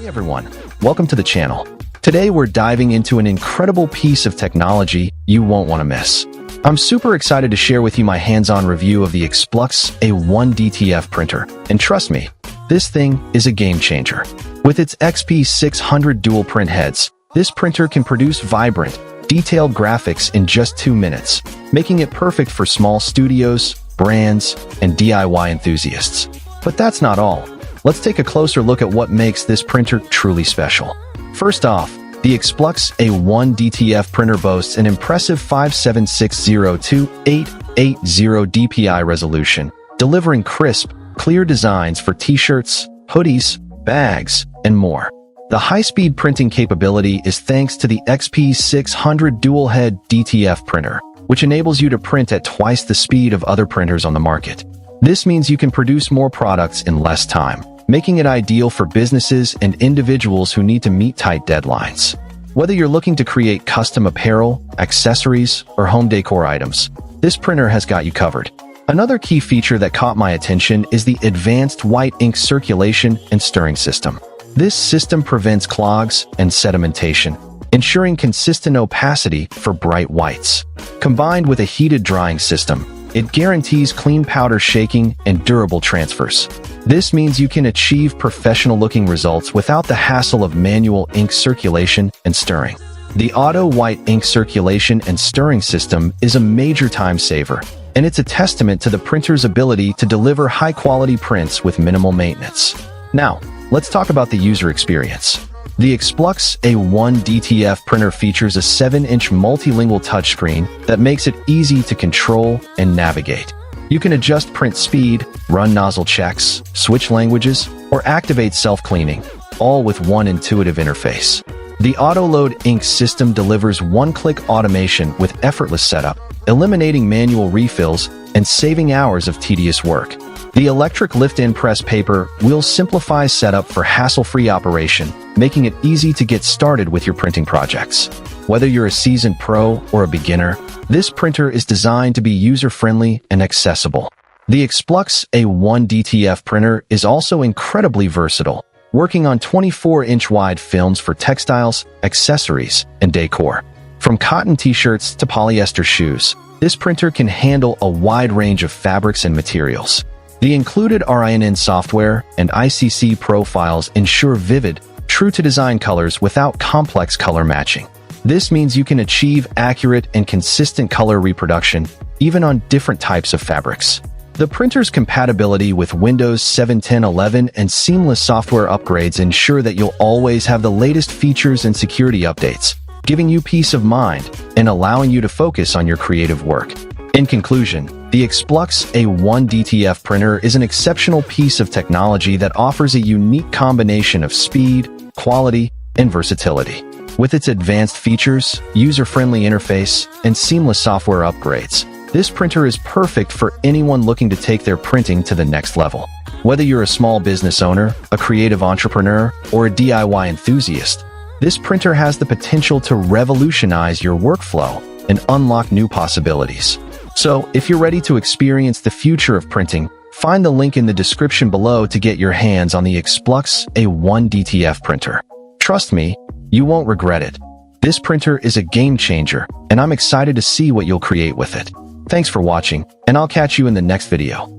Hey everyone, welcome to the channel. Today we're diving into an incredible piece of technology you won't want to miss. I'm super excited to share with you my hands-on review of the EXPLUX A1 DTF printer, and trust me, this thing is a game changer. With its XP600 dual print heads, this printer can produce vibrant, detailed graphics in just 2 minutes, making it perfect for small studios, brands, and DIY enthusiasts. But that's not all. Let's take a closer look at what makes this printer truly special. First off, the EXPLUX A1 DTF printer boasts an impressive 57602 880 dpi resolution, delivering crisp, clear designs for t-shirts, hoodies, bags, and more. The high-speed printing capability is thanks to the XP600 dual-head DTF printer, which enables you to print at twice the speed of other printers on the market. This means you can produce more products in less time, making it ideal for businesses and individuals who need to meet tight deadlines. Whether you're looking to create custom apparel, accessories, or home decor items, this printer has got you covered. Another key feature that caught my attention is the advanced white ink circulation and stirring system. This system prevents clogs and sedimentation, ensuring consistent opacity for bright whites. Combined with a heated drying system, it guarantees clean powder shaking and durable transfers. This means you can achieve professional-looking results without the hassle of manual ink circulation and stirring. The auto white ink circulation and stirring system is a major time saver, and it's a testament to the printer's ability to deliver high-quality prints with minimal maintenance. Now, let's talk about the user experience. The EXPLUX A1 DTF printer features a 7-inch multilingual touchscreen that makes it easy to control and navigate. You can adjust print speed, run nozzle checks, switch languages, or activate self-cleaning, all with one intuitive interface. The auto-load ink system delivers one-click automation with effortless setup, eliminating manual refills and saving hours of tedious work. The electric lift-in press paper will simplify setup for hassle-free operation, making it easy to get started with your printing projects. Whether you're a seasoned pro or a beginner, this printer is designed to be user-friendly and accessible. The EXPLUX A1 DTF printer is also incredibly versatile, working on 24-inch wide films for textiles, accessories, and decor. From cotton t-shirts to polyester shoes, this printer can handle a wide range of fabrics and materials. The included RINN software and ICC profiles ensure vivid, true-to-design colors without complex color matching. This means you can achieve accurate and consistent color reproduction, even on different types of fabrics. The printer's compatibility with Windows 7, 10, 11, and seamless software upgrades ensure that you'll always have the latest features and security updates, giving you peace of mind and allowing you to focus on your creative work. In conclusion, the EXPLUX A1 DTF printer is an exceptional piece of technology that offers a unique combination of speed, quality, and versatility. With its advanced features, user-friendly interface, and seamless software upgrades, this printer is perfect for anyone looking to take their printing to the next level. Whether you're a small business owner, a creative entrepreneur, or a DIY enthusiast, this printer has the potential to revolutionize your workflow and unlock new possibilities. So, if you're ready to experience the future of printing, find the link in the description below to get your hands on the EXPLUX A1 DTF printer. Trust me, you won't regret it. This printer is a game changer, and I'm excited to see what you'll create with it. Thanks for watching, and I'll catch you in the next video.